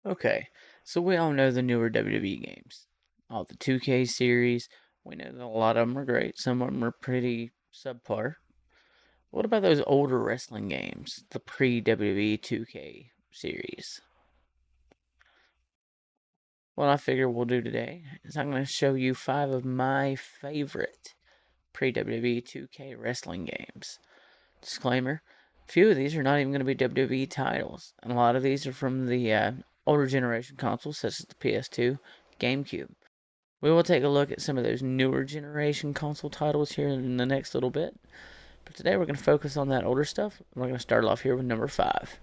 Okay, so we all know the newer WWE games. All the 2K series, we know that a lot of them are great, some of them are pretty subpar. What about those older wrestling games, the pre-WWE 2K series? What I figure we'll do today is I'm going to show you 5 of my favorite pre-WWE 2K wrestling games. Disclaimer, a few of these are not even going to be WWE titles, and a lot of these are from the older generation consoles such as the PS2, GameCube. We will take a look at some of those newer generation console titles here in the next little bit. But today we're going to focus on that older stuff. We're going to start off here with number 5.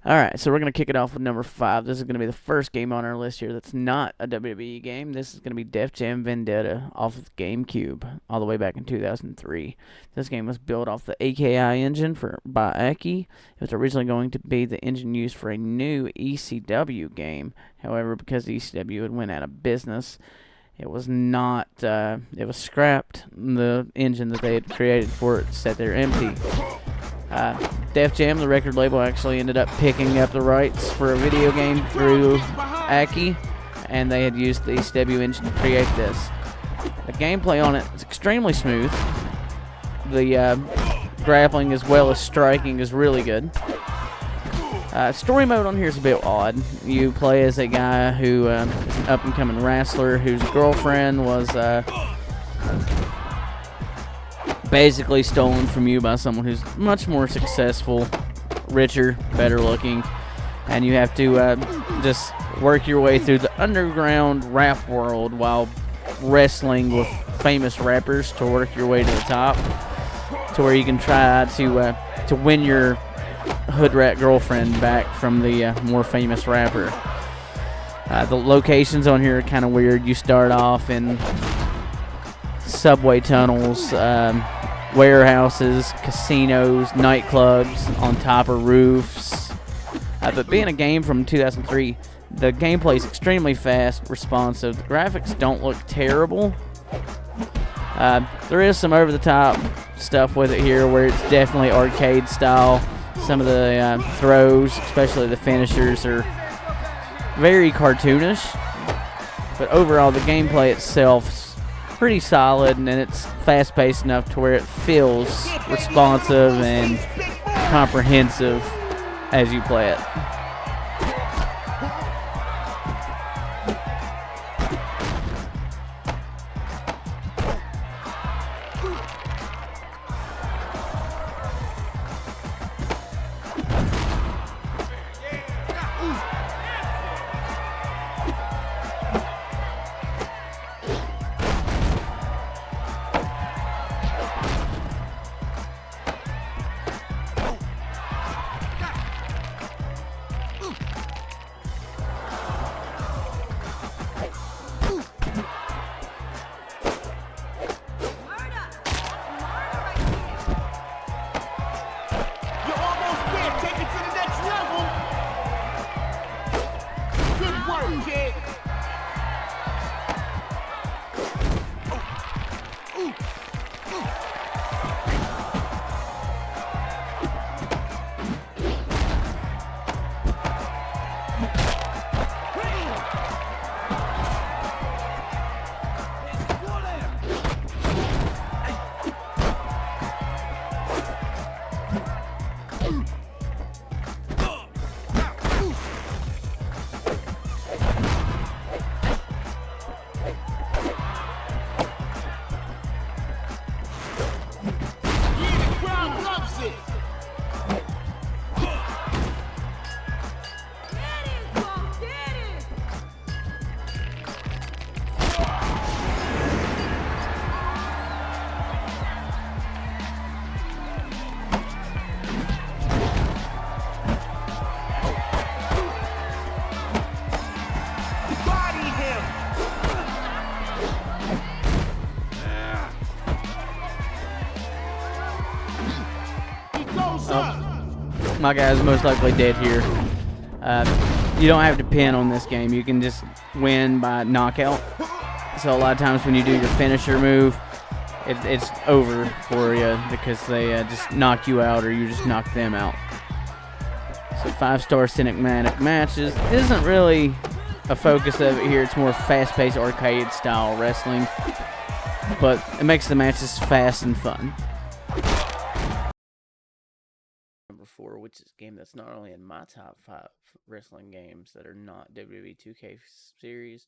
Alright, so we're going to kick it off with number 5. This is going to be the first game on our list here that's not a WWE game. This is going to be Jam Vendetta off of GameCube, all the way back in 2003. This game was built off the AKI engine by Aki. It was originally going to be the engine used for a new ECW game. However, because ECW had went out of business, it was not, it was scrapped. The engine that they had created for it sat there empty. Def Jam, the record label, actually ended up picking up the rights for a video game through Aki, and they had used the ECW engine to create this. The gameplay on it is extremely smooth. The grappling as well as striking is really good. Story mode on here is a bit odd. You play as a guy who is an up-and-coming wrestler whose girlfriend was basically stolen from you by someone who's much more successful, richer, better looking, and you have to just work your way through the underground rap world while wrestling with famous rappers to work your way to the top, to where you can try to win your hood rat girlfriend back from the more famous rapper. The locations on here are kind of weird. You start off in subway tunnels, warehouses, casinos, nightclubs, on top of roofs. But being a game from 2003, the gameplay is extremely fast, responsive. The graphics don't look terrible. There is some over-the-top stuff with it here where it's definitely arcade style. Some of the throws, especially the finishers, are very cartoonish. But overall, the gameplay itself is pretty solid, and it's fast-paced enough to where it feels responsive and comprehensive as you play it. My guy's most likely dead here. You don't have to pin on this game. You can just win by knockout. So a lot of times when you do your finisher move, it's over for you because they just knock you out or you just knock them out. So 5-star cinematic matches isn't really a focus of it here. It's more fast-paced arcade style wrestling, but it makes the matches fast and fun. Number 4, which is a game that's not only in my top 5 wrestling games that are not WWE 2K series,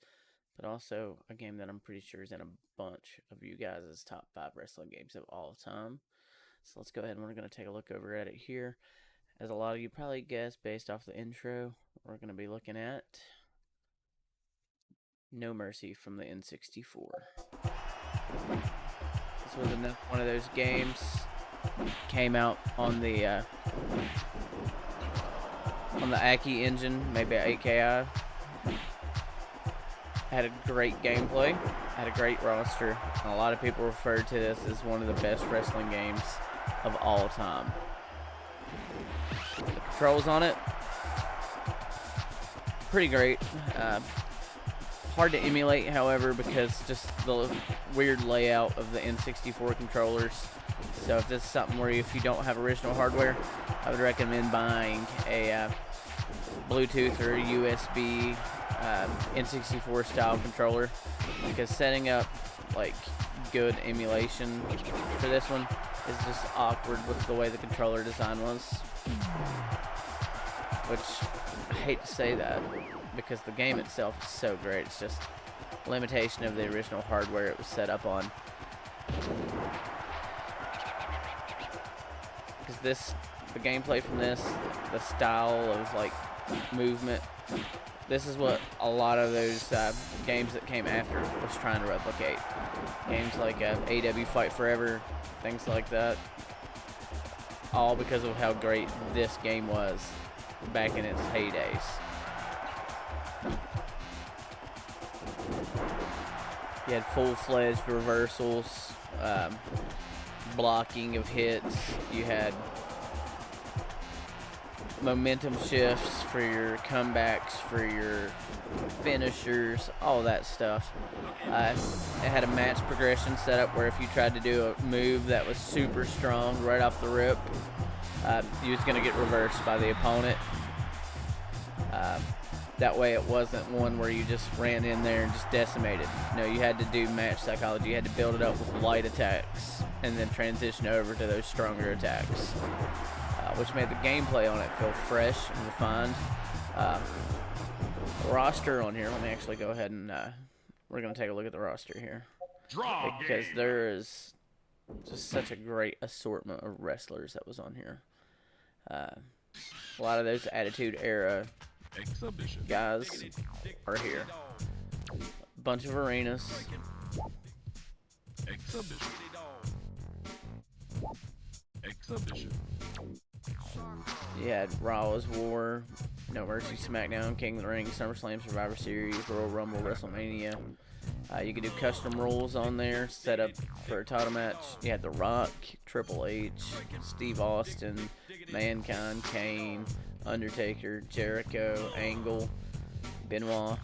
but also a game that I'm pretty sure is in a bunch of you guys' top 5 wrestling games of all time. So let's go ahead and we're going to take a look over at it here. As a lot of you probably guessed based off the intro, we're going to be looking at No Mercy from the N64. This was one of those games. Came out on the Aki engine, maybe AKI. Had a great gameplay, had a great roster, and a lot of people refer to this as one of the best wrestling games of all time. The controls on it, pretty great. Hard to emulate, however, because just the weird layout of the N64 controllers. So if this is something where if you don't have original hardware, I would recommend buying a Bluetooth or USB N64 style controller, because setting up like good emulation for this one is just awkward with the way the controller design was. Which, I hate to say that, because the game itself is so great. It's just limitation of the original hardware it was set up on. Because the gameplay from this, the style of like movement, this is what a lot of those games that came after was trying to replicate. Games like AW Fight Forever, things like that. All because of how great this game was back in its heydays. You had full-fledged reversals, blocking of hits. You had momentum shifts for your comebacks, for your finishers, all that stuff. It had a match progression set up where if you tried to do a move that was super strong right off the rip, you was going to get reversed by the opponent. That way it wasn't one where you just ran in there and just decimated. No, you had to do match psychology. You had to build it up with light attacks and then transition over to those stronger attacks, which made the gameplay on it feel fresh and refined. The roster on here, let me actually go ahead and we're going to take a look at the roster here, because there is just such a great assortment of wrestlers that was on here. A lot of those Attitude Era guys are here. Bunch of arenas. Exhibition. You had Raw's War, No Mercy, SmackDown, King of the Ring, SummerSlam, Survivor Series, Royal Rumble, WrestleMania. You could do custom rules on there, set up for a title match. You had The Rock, Triple H, Steve Austin, Mankind, Kane, Undertaker, Jericho, Angle, Benoit,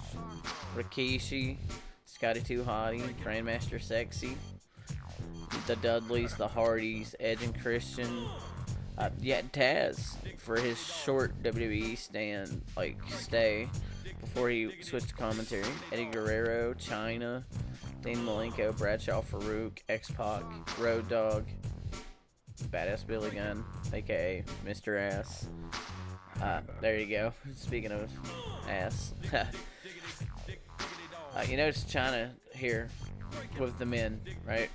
Rikishi, Scotty 2 Hotty, Grandmaster Sexy, the Dudleys, the Hardys, Edge and Christian. You had Taz for his short WWE stay before he switched to commentary. Eddie Guerrero, Chyna, Dean Malenko, Bradshaw Farouk, X-Pac, Road Dogg, Badass Billy Gunn, aka Mr. Ass. There you go. Speaking of ass. You notice Chyna here with the men, right?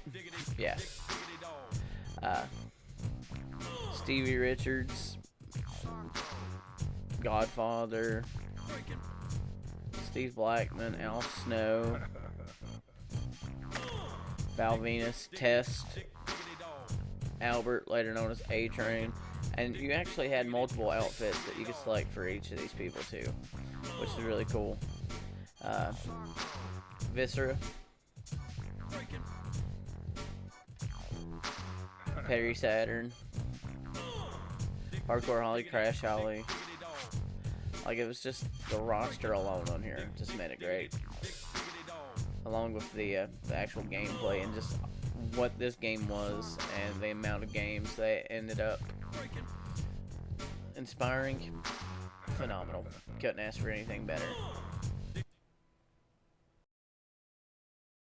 Yeah. Stevie Richards, Godfather, Steve Blackman, Al Snow, Val Venus, Test, Albert, later known as A-Train. And you actually had multiple outfits that you could select for each of these people too, which is really cool. Viscera, Perry Saturn, Hardcore Holly, Crash Holly. Like, it was just the roster alone on here just made it great, along with the actual gameplay and just what this game was and the amount of games they ended up inspiring. phenomenal. Couldn't ask for anything better.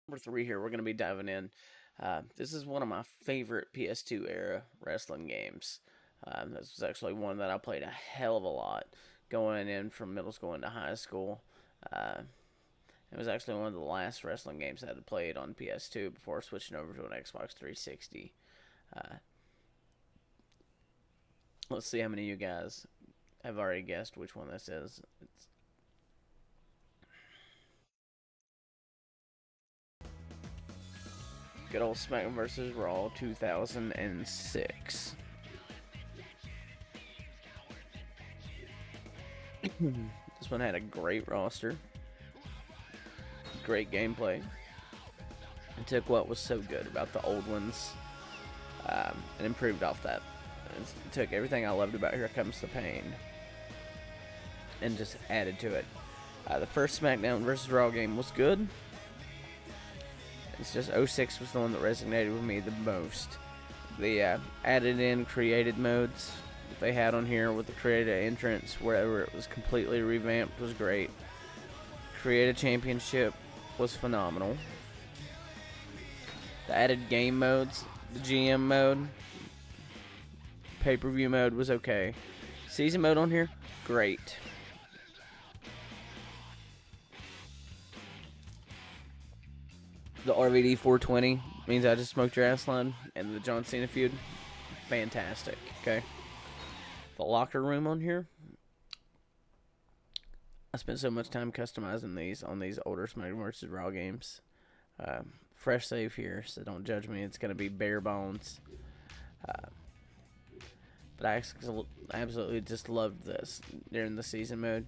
Number 3 here, we're going to be diving in. This is one of my favorite PS2 era wrestling games. This was actually one that I played a hell of a lot going in from middle school into high school. It was actually one of the last wrestling games I had played on PS2 before switching over to an Xbox 360. Let's see how many of you guys have already guessed which one this is. It's good old SmackDown vs. Raw 2006. This one had a great roster, great gameplay. It took what was so good about the old ones and improved off that. It took everything I loved about Here Comes the Pain and just added to it. The first SmackDown vs. Raw game was good. It's just 06 was the one that resonated with me the most. The added in created modes that they had on here with the creative entrance, wherever it was completely revamped, was great. Create a Championship was phenomenal. The added game modes, the GM mode, pay-per-view mode was okay. Season mode on here, great. The RVD 420 means I just smoked your ass line, and the John Cena feud, fantastic. Okay. The locker room on here, I spent so much time customizing these on these older SmackDown vs. Raw games. Fresh save here, so don't judge me. It's going to be bare bones. But I absolutely just loved this during the season mode.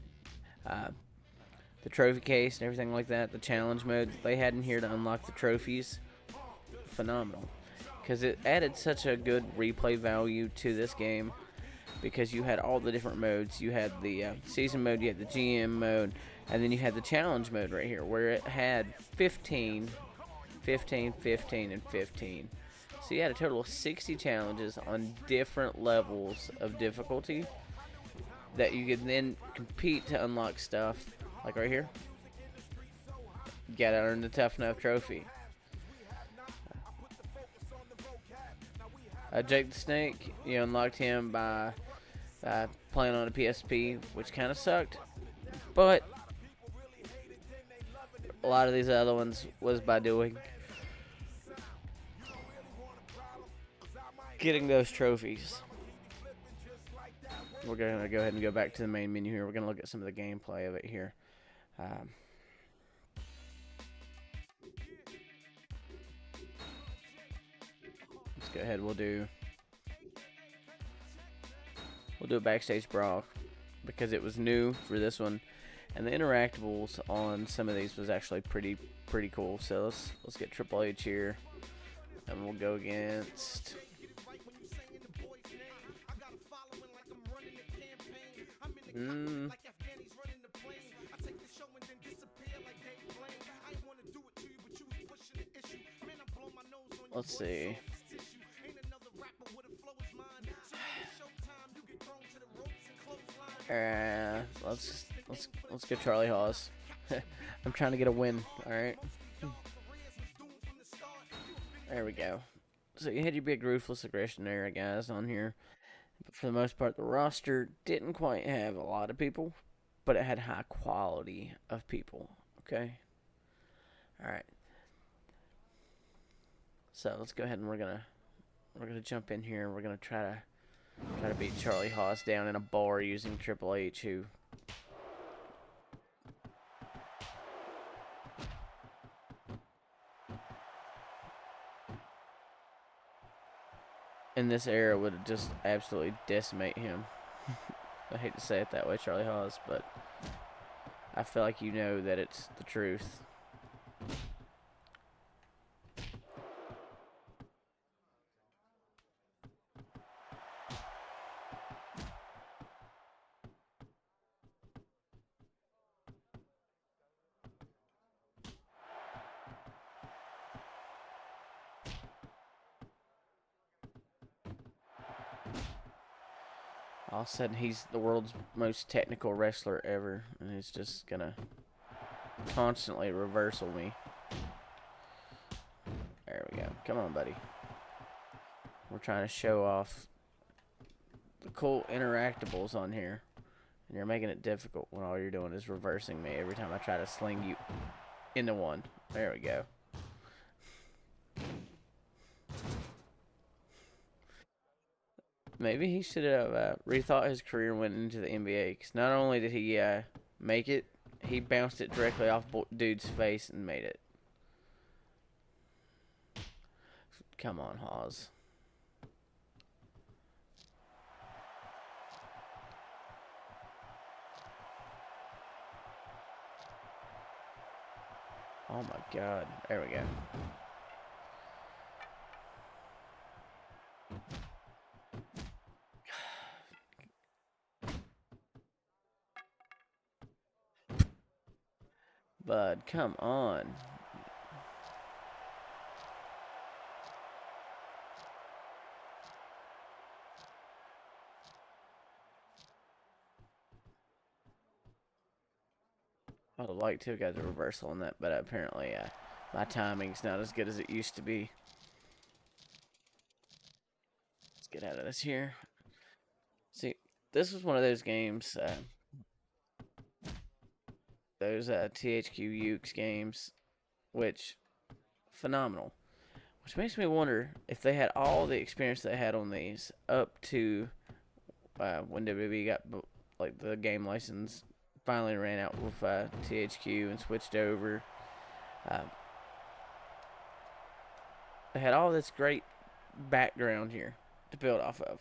The trophy case and everything like that, the challenge mode that they had in here to unlock the trophies, phenomenal. Because it added such a good replay value to this game, because you had all the different modes. You had the season mode, you had the GM mode, and then you had the challenge mode right here, where it had 15, 15, 15, and 15. So you had a total of 60 challenges on different levels of difficulty that you could then compete to unlock stuff. Like right here, you gotta earn the Tough Enough trophy. Jake the Snake, you unlocked him by playing on a PSP, which kind of sucked. But a lot of these other ones was by getting those trophies. We're going to go ahead and go back to the main menu here. We're going to look at some of the gameplay of it here. Let's go ahead. We'll do a backstage brawl because it was new for this one, and the interactables on some of these was actually pretty cool. So let's get Triple H here, and we'll go against. Let's see. Let's get Charlie Haas. I'm trying to get a win. All right. There we go. So you had your big ruthless aggression era guys on here, but for the most part, the roster didn't quite have a lot of people, but it had high quality of people. Okay. All right. So let's go ahead and we're gonna jump in here and we're gonna try to beat Charlie Haas down in a bar using Triple H, who in this era would just absolutely decimate him. I hate to say it that way, Charlie Haas, but I feel like you know that it's the truth. All of a sudden, he's the world's most technical wrestler ever, and he's just gonna constantly reversal me. There we go. Come on, buddy. We're trying to show off the cool interactables on here, and you're making it difficult when all you're doing is reversing me every time I try to sling you into one. There we go. Maybe he should have rethought his career and went into the NBA, because not only did he make it, he bounced it directly off dude's face and made it. Come on, Hawes. Oh my god. There we go. Bud, come on. I would like to have got the reversal on that, but apparently my timing's not as good as it used to be. Let's get out of this here. See, this was one of those games, those THQ Ukes games, which, phenomenal. Which makes me wonder if they had all the experience they had on these up to when WWE got like the game license finally ran out with THQ and switched over. Uh, they had all this great background here to build off of.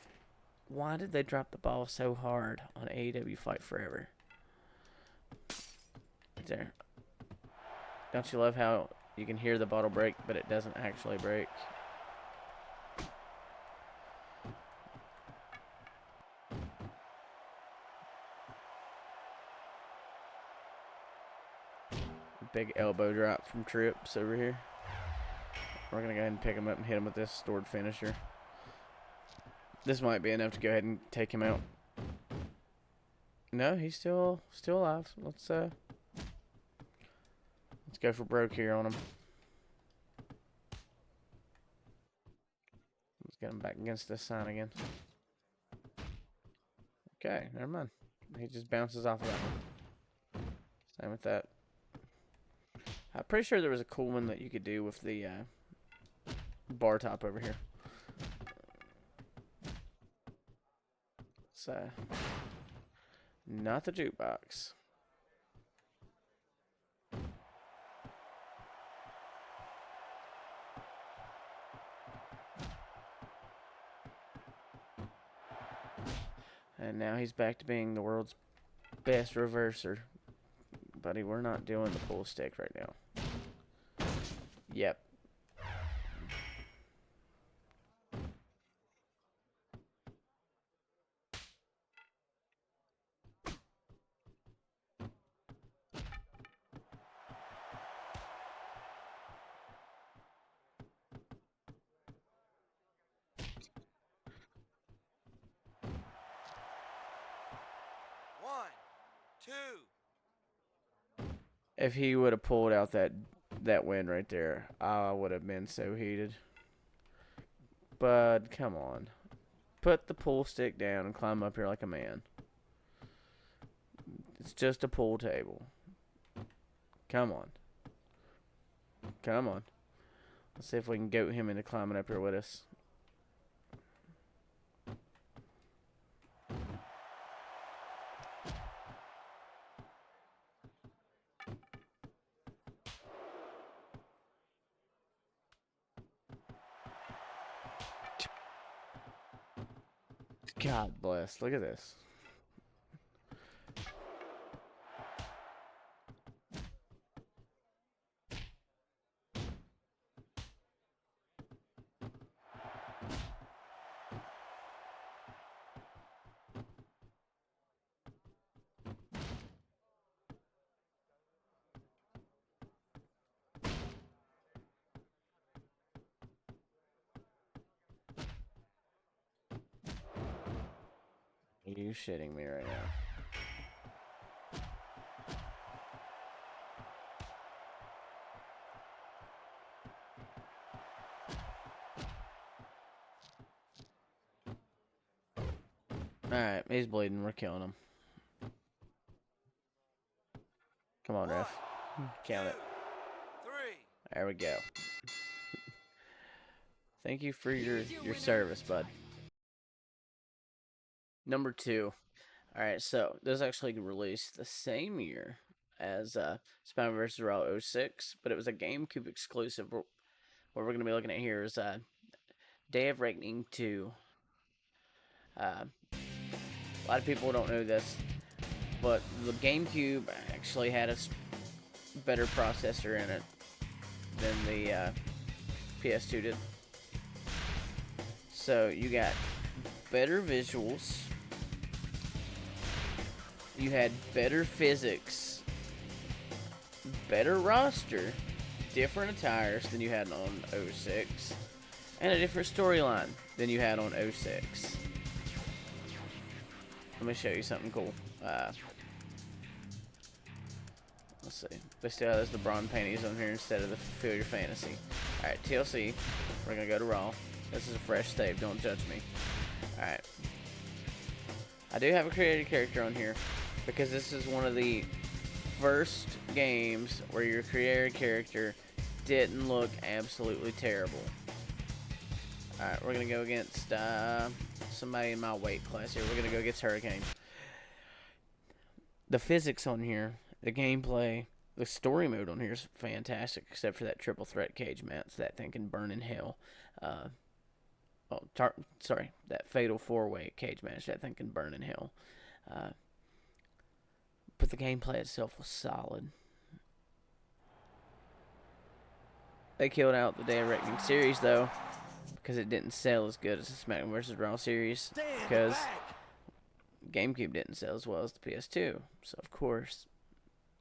Why did they drop the ball so hard on AEW Fight Forever? Right there. Don't you love how you can hear the bottle break, but it doesn't actually break? Big elbow drop from Trips over here. We're going to go ahead and pick him up and hit him with this stored finisher. This might be enough to go ahead and take him out. No, he's still alive. Let's go for broke here on him. Let's get him back against this sign again. Okay, never mind. He just bounces off of that one. Same with that. I'm pretty sure there was a cool one that you could do with the bar top over here. It's not the jukebox. And now he's back to being the world's best reverser. Buddy, we're not doing the pull stick right now. Yep. One, two. If he would have pulled out that win right there, I would have been so heated. Bud, come on. Put the pull stick down and climb up here like a man. It's just a pool table. Come on. Come on. Let's see if we can goat him into climbing up here with us. God bless. Look at this. Are you shitting me right now? Alright, he's bleeding. We're killing him. Come on, ref. Count it. 3. There we go. Thank you for your service, bud. Number 2. Alright, so this was actually released the same year as SmackDown vs. Raw 06, but it was a GameCube exclusive. What we're going to be looking at here is Day of Reckoning 2. A lot of people don't know this, but the GameCube actually had a better processor in it than the PS2 did. So you got better visuals, you had better physics, better roster, different attires than you had on 06, and a different storyline than you had on 06. Let me show you something cool. Let's see. They still have the LeBron panties on here instead of the Fulfill Your Fantasy. Alright, TLC. We're going to go to Raw. This is a fresh save. Don't judge me. Alright. I do have a created character on here because this is one of the first games where your created character didn't look absolutely terrible. Alright, we're going to go against somebody in my weight class here. We're going to go against Hurricane. The physics on here, the gameplay, the story mode on here is fantastic, except for that triple threat cage match. That thing can burn in hell. That fatal 4-way cage match. That thing can burn in hell. But the gameplay itself was solid. They killed out the Day of Reckoning series, though, because it didn't sell as good as the SmackDown vs. Raw series, because GameCube didn't sell as well as the PS2. So, of course,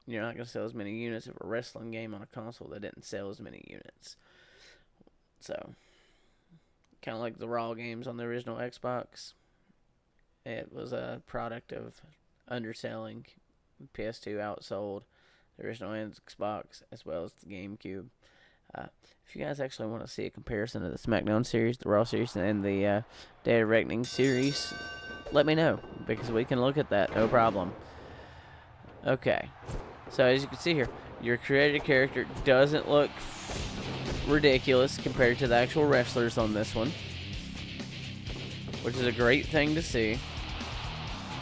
you're not going to sell as many units of a wrestling game on a console that didn't sell as many units. So, kind of like the Raw games on the original Xbox. It was a product of underselling. PS2 outsold the original Xbox as well as the GameCube. If you guys actually want to see a comparison of the SmackDown series, the Raw series, and the Day of Reckoning series, let me know, because we can look at that, no problem. Okay, so as you can see here, your created character doesn't look ridiculous compared to the actual wrestlers on this one, which is a great thing to see.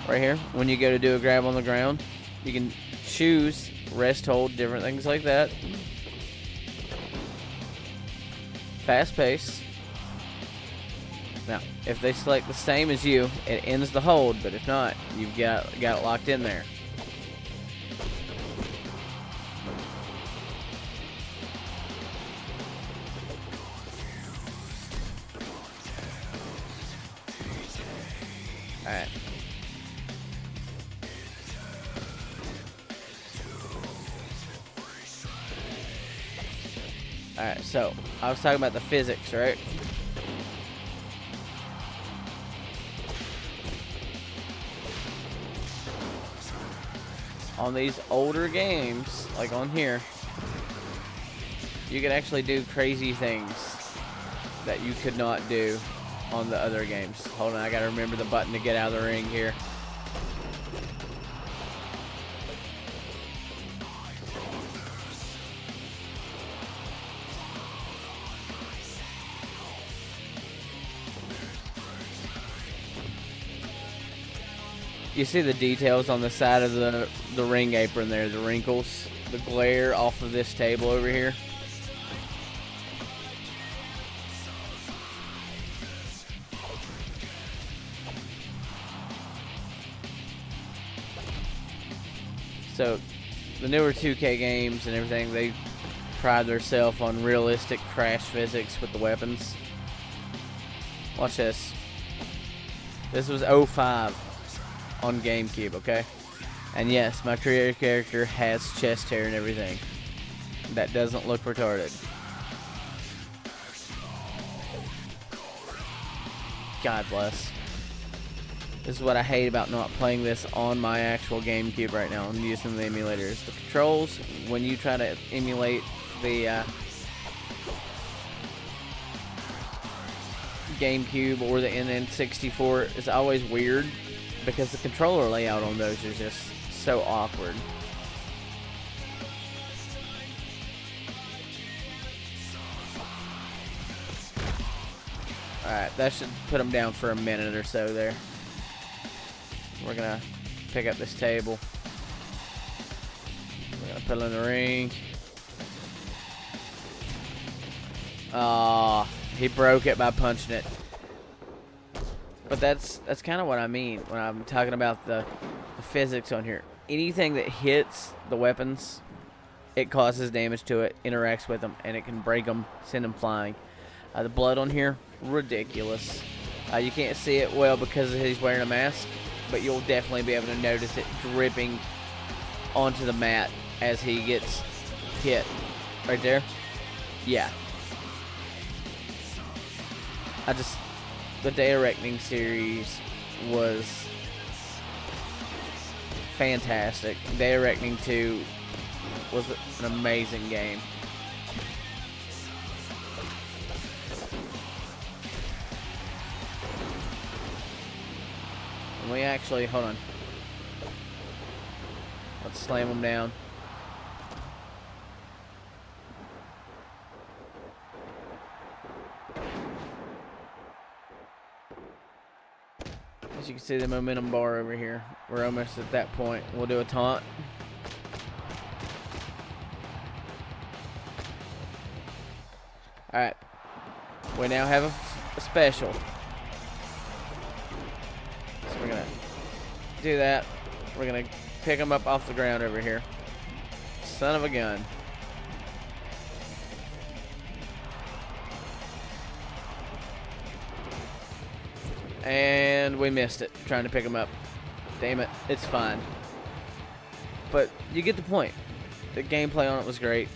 Right here, when you go to do a grab on the ground, you can choose rest, hold, different things like that. Fast pace. Now, if they select the same as you, it ends the hold, but if not, you've got it locked in there. Alright. Alright, so I was talking about the physics, right? On these older games, like on here, you could actually do crazy things that you could not do on the other games. Hold on, I gotta remember the button to get out of the ring here. You see the details on the side of the ring apron there, the wrinkles, the glare off of this table over here. So, the newer 2K games and everything, they pride themselves on realistic crash physics with the weapons. Watch this. This was 05 on GameCube, okay? And yes, my creator character has chest hair and everything. That doesn't look retarded. God bless. This is what I hate about not playing this on my actual GameCube right now. I'm using the emulators. The controls, when you try to emulate the GameCube or the N64, is always weird because the controller layout on those is just so awkward. Alright, that should put them down for a minute or so there. We're gonna pick up this table. We're gonna put it in the ring. He broke it by punching it. But that's kind of what I mean when I'm talking about the physics on here. Anything that hits the weapons, it causes damage to it, interacts with them, and it can break them, send them flying. The blood on here, ridiculous. You can't see it well because he's wearing a mask, but you'll definitely be able to notice it dripping onto the mat as he gets hit. Right there? Yeah. The Day of Reckoning series was fantastic. Day of Reckoning 2 was an amazing game. And we actually, hold on. Let's slam them down. As you can see the momentum bar over here. We're almost at that point. We'll do a taunt. Alright. We now have a special. So we're going to do that. We're going to pick him up off the ground over here. Son of a gun. And we missed it, trying to pick him up. Damn it, it's fine. But you get the point. The gameplay on it was great.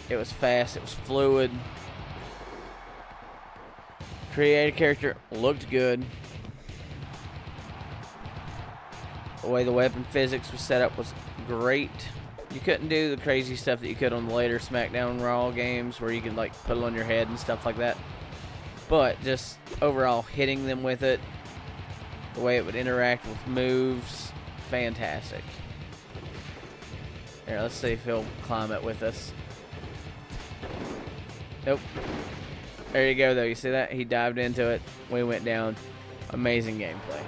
It was fast, it was fluid. Created character, looked good. The way the weapon physics was set up was great. You couldn't do the crazy stuff that you could on the later SmackDown and Raw games where you could like put it on your head and stuff like that. But just overall hitting them with it, the way it would interact with moves, fantastic. Here, let's see if he'll climb it with us. Nope. There you go, though. You see that? He dived into it. We went down. Amazing gameplay.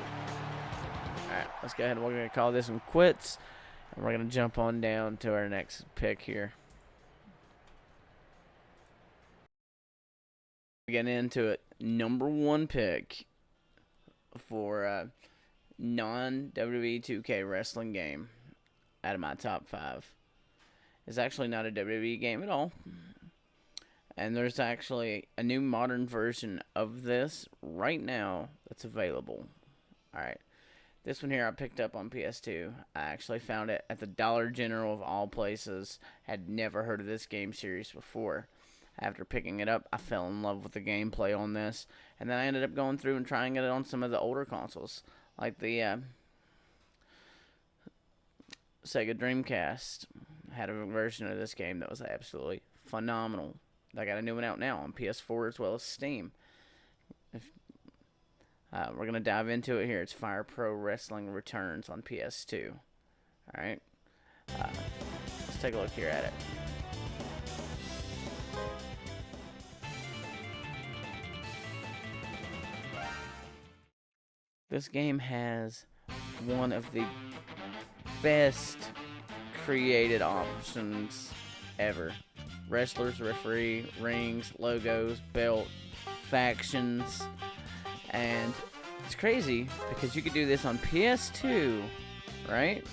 Alright, let's go ahead and we're going to call this one quits. And we're going to jump on down to our next pick here. Getting into it. Number one pick for non-WWE 2K wrestling game out of my top 5. It's actually not a WWE game at all. And there's actually a new modern version of this right now that's available. Alright. This one here I picked up on PS2. I actually found it at the Dollar General of all places. Had never heard of this game series before. After picking it up, I fell in love with the gameplay on this. And then I ended up going through and trying it on some of the older consoles. Like the Sega Dreamcast had a version of this game that was absolutely phenomenal. I got a new one out now on PS4 as well as Steam. We're going to dive into it here. It's Fire Pro Wrestling Returns on PS2. Alright. Let's take a look here at it. This game has one of the best created options ever. Wrestlers, referee, rings, logos, belt, factions, and it's crazy because you could do this on PS2, right?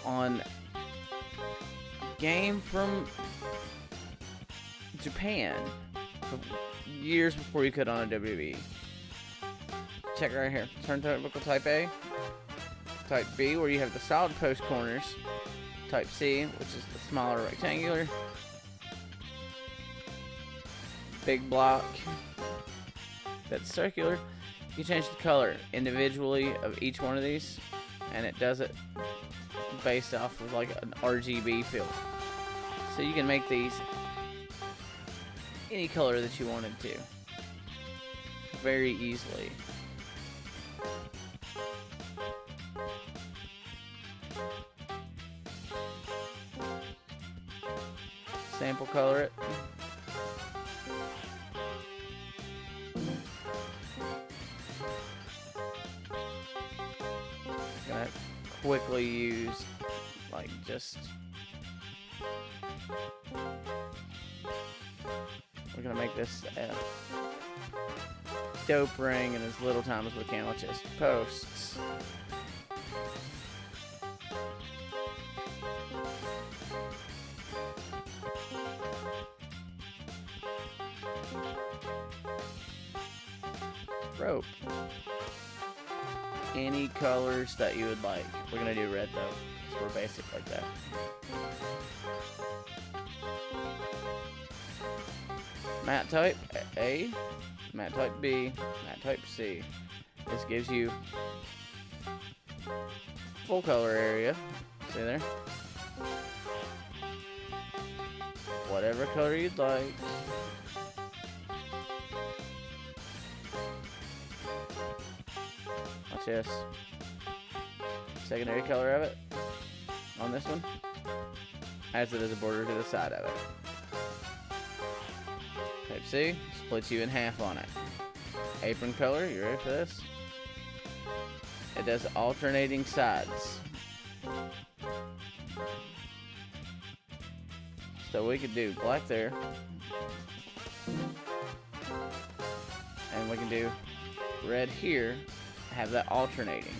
On a game from Japan, years before you could on a WWE. Check right here. Turnbuckle type A, type B, where you have the solid post corners, type C, which is the smaller rectangular, big block that's circular, You change the color individually of each one of these, and it does it based off of like an RGB field. So you can make these any color that you wanted to very easily. Sample color it. Gonna quickly use like just we're gonna make this dope ring in as little time as we can. Let's just posts. Rope. Any colors that you would like. We're gonna do red though, because we're basic like that. Matte type A, matte type B, matte type C. This gives you full color area. See there? Whatever color you'd like. Watch this. Secondary color of it on this one adds it as a border to the side of it. Type C splits you in half on it. Apron color, you ready for this? It does alternating sides. So we could do black there, and we can do red here, have that alternating.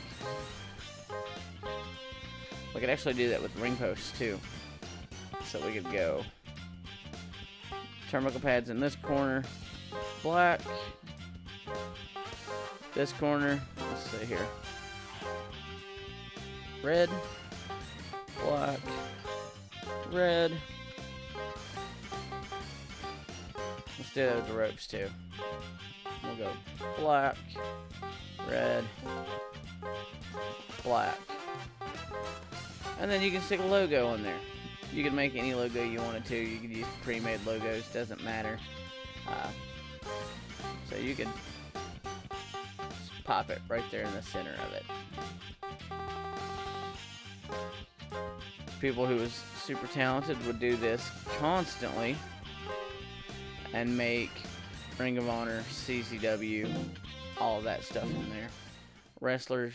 We could actually do that with ring posts too. So we could go turnbuckle pads in this corner, black. This corner, let's see here, red, black, red. Let's do that with the ropes too. We'll go black, red, black. And then you can stick a logo on there. You can make any logo you wanted to. You can use pre-made logos, doesn't matter. So you can just pop it right there in the center of it. People who was super talented would do this constantly and make Ring of Honor, CCW, all of that stuff in there. Wrestlers,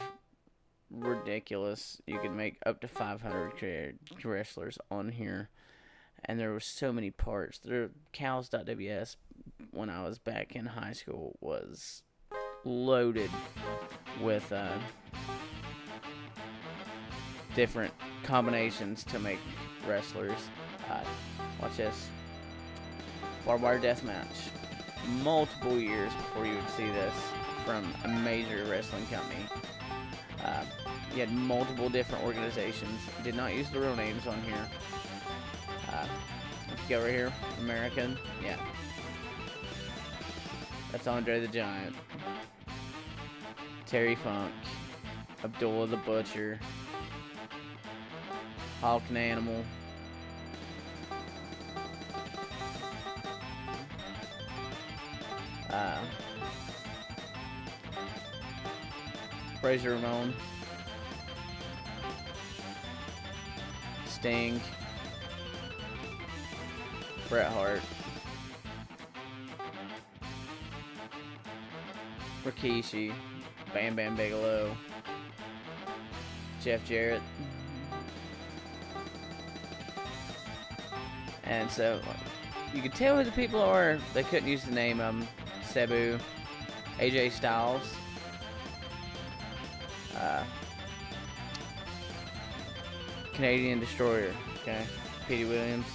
ridiculous. You could make up to 500 wrestlers on here, and there were so many parts. Cows.ws, when I was back in high school, was loaded with different combinations to make wrestlers. Watch this. Barbed wire death match. Multiple years before you would see this from a major wrestling company. You had multiple different organizations. Did not use the real names on here. If you go right here, American, yeah. That's Andre the Giant. Terry Funk. Abdullah the Butcher. Hulk and Animal. Razor Ramon. Sting. Bret Hart. Rikishi. Bam Bam Bigelow. Jeff Jarrett. And so you could tell who the people are. They couldn't use the name of them. Sabu. AJ Styles. Canadian Destroyer. Okay. Petey Williams.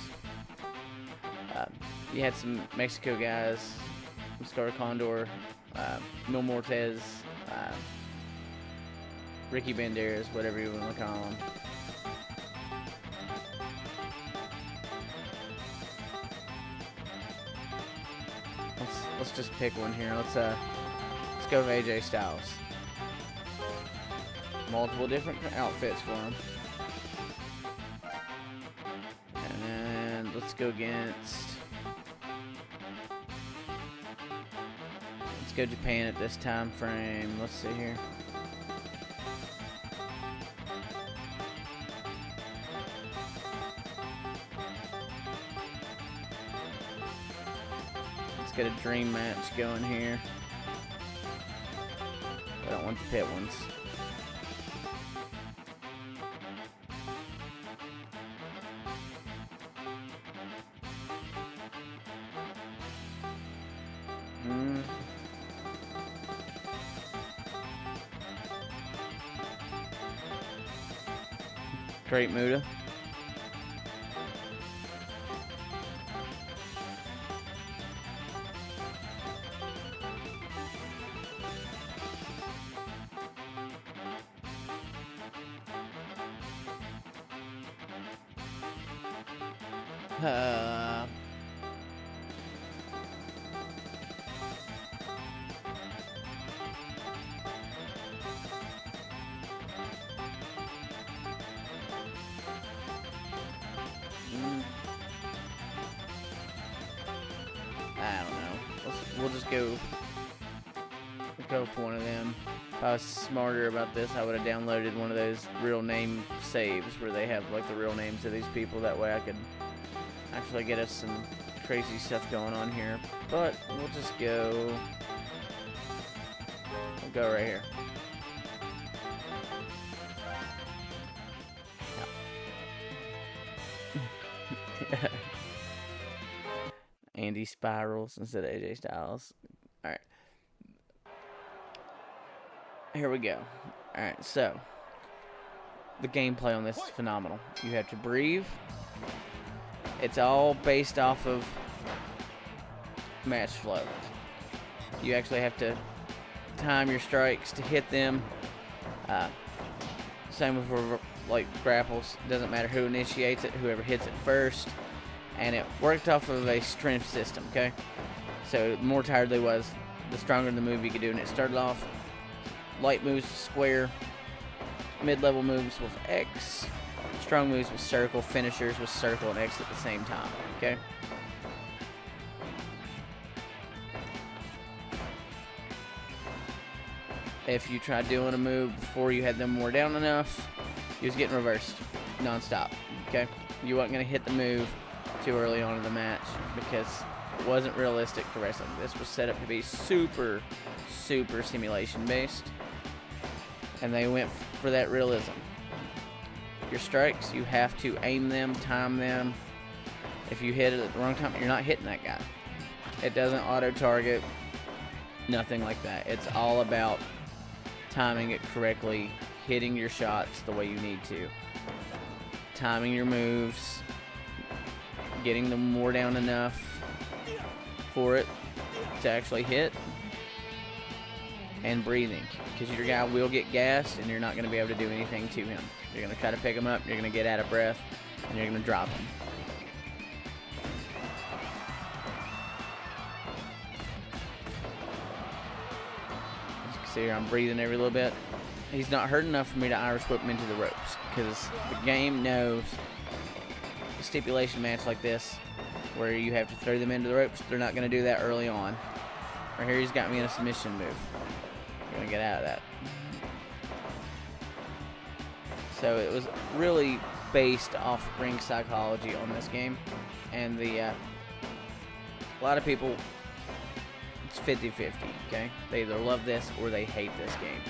You had some Mexico guys. Scar Condor. Mil Mortez. Ricky Banderas, whatever you want to call him. Let's just pick one here. Let's Let's go with AJ Styles. Multiple different outfits for him. And let's go against... Let's go Japan at this time frame. Let's see here. Let's get a dream match going here. I don't want the pit ones. Great Muda. I don't know. We'll just go for one of them. If I was smarter about this, I would have downloaded one of those real name saves where they have like the real names of these people. That way I could actually get us some crazy stuff going on here. But we'll just go. We'll go right here. Andy Spirals instead of AJ Styles. Alright. Here we go. Alright, so the gameplay on this is phenomenal. You have to breathe. It's all based off of match flow. You actually have to time your strikes to hit them. Same with like grapples. Doesn't matter who initiates it, whoever hits it first. And it worked off of a strength system, okay? So the more tired they was, the stronger the move you could do. And it started off light moves with square, mid-level moves with X, strong moves with circle, finishers with circle and X at the same time, okay? If you tried doing a move before you had them more down enough, you was getting reversed non-stop, okay? You weren't going to hit the move too early on in the match because it wasn't realistic for wrestling. This was set up to be super simulation based, and they went for that realism. Your strikes, you have to aim them, time them. If you hit it at the wrong time, you're not hitting that guy. It doesn't auto target, nothing like that. It's all about timing it correctly, hitting your shots the way you need to, timing your moves, getting them more down enough for it to actually hit, and breathing, because your guy will get gassed and you're not going to be able to do anything to him. You're going to try to pick him up, you're going to get out of breath, and you're going to drop him. As you can see here, I'm breathing every little bit. He's not hurt enough for me to Irish whip him into the ropes, because the game knows a stipulation match like this where you have to throw them into the ropes, they're not going to do that early on. Right here, he's got me in a submission move. I'm going to get out of that. So it was really based off ring psychology on this game. And a lot of people, it's 50-50, okay? They either love this or they hate this game.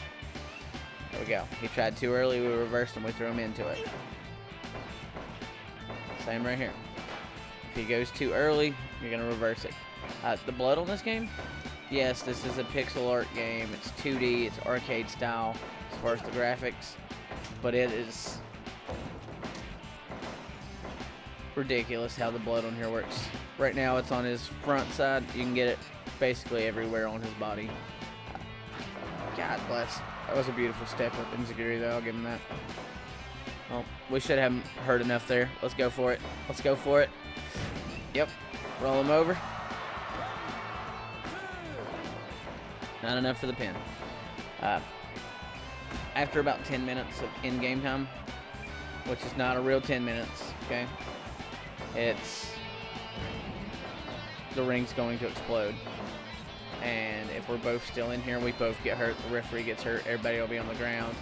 There we go. He tried too early, we reversed him, we threw him into it. Same right here. If he goes too early, you're going to reverse it. The blood on this game? Yes, this is a pixel art game. It's 2D, it's arcade style as far as the graphics. But it is ridiculous how the blood on here works. Right now it's on his front side. You can get it basically everywhere on his body. God bless. That was a beautiful step up in Zaguri though, I'll give him that. Well, we should have heard enough there. Let's go for it. Let's go for it. Yep. Roll him over. Not enough for the pin. After about 10 minutes of in-game time, which is not a real 10 minutes, okay? The ring's going to explode. And if we're both still in here, we both get hurt, the referee gets hurt, everybody will be on the ground.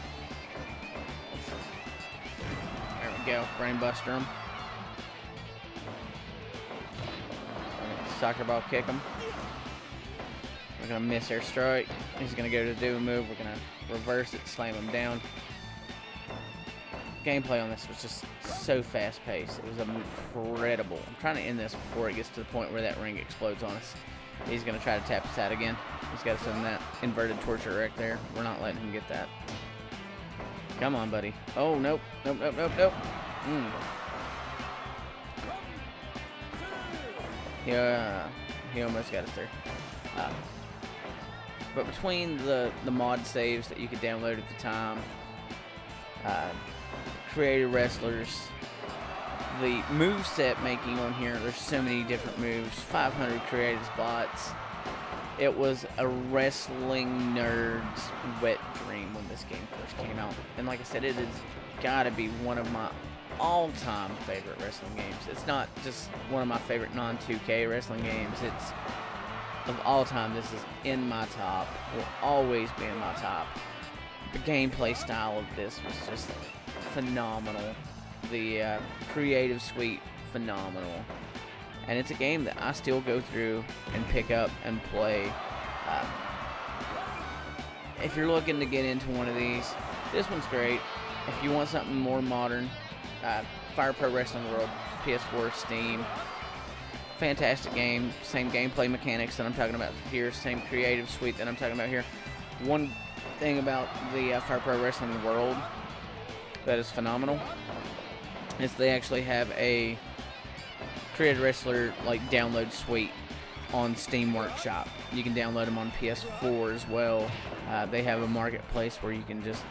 There we go, brainbuster him. Soccer ball kick him. We're going to miss our strike. He's going to go to do a move. We're going to reverse it, slam him down. Gameplay on this was just so fast-paced. It was incredible. I'm trying to end this before it gets to the point where that ring explodes on us. He's going to try to tap us out again. He's got us in that inverted torture right there. We're not letting him get that. Come on, buddy. Oh, nope. Nope, nope, nope, nope. Yeah, he almost got us there. But between the mod saves that you could download at the time, creative wrestlers, the moveset making on here, there's so many different moves, 500 creative spots. It was a wrestling nerd's wet dream when this game first came out. And like I said, it has got to be one of my all-time favorite wrestling games. It's not just one of my favorite non-2K wrestling games. It's, of all time, this is in my top. Will always be in my top. The gameplay style of this was just phenomenal. The creative suite, phenomenal. And it's a game that I still go through and pick up and play. If you're looking to get into one of these, this one's great. If you want something more modern, Fire Pro Wrestling World, PS4, Steam. Fantastic game. Same gameplay mechanics that I'm talking about here. Same creative suite that I'm talking about here. One thing about the Fire Pro Wrestling World that is phenomenal is they actually have a Creative Wrestler like download suite on Steam Workshop. You can download them on PS4 as well. They have a marketplace where you can just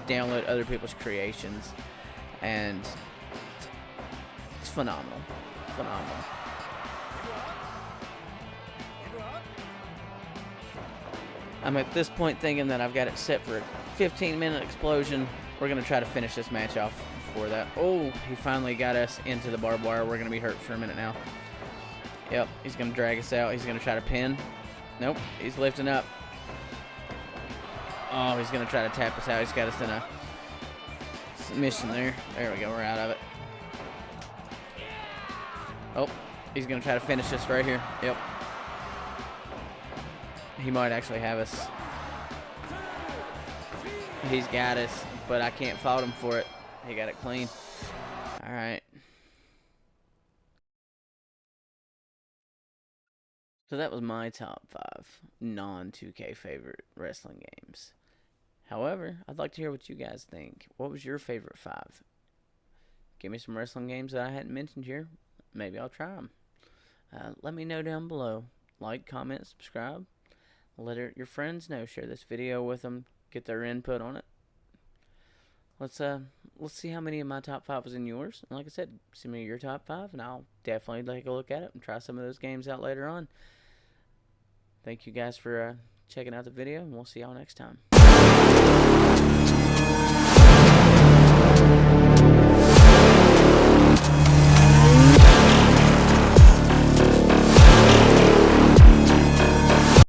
download other people's creations, and it's phenomenal. Phenomenal. I'm at this point thinking that I've got it set for a 15-minute explosion. We're going to try to finish this match off before that. Oh, he finally got us into the barbed wire. We're going to be hurt for a minute now. Yep, he's going to drag us out. He's going to try to pin. Nope, he's lifting up. Oh, he's going to try to tap us out. He's got us in a submission there. There we go, we're out of it. Oh, he's going to try to finish us right here. Yep. He might actually have us. He's got us, but I can't fault him for it. He got it clean. All right. So that was my top 5 non-2K favorite wrestling games. However, I'd like to hear what you guys think. What was your favorite 5? Give me some wrestling games that I hadn't mentioned here. Maybe I'll try them. Let me know down below. Like, comment, subscribe. Let your friends know. Share this video with them. Get their input on it. Let's see how many of my top 5 was in yours. And like I said, send me your top 5, and I'll definitely take a look at it and try some of those games out later on. Thank you guys for checking out the video, and we'll see y'all next time.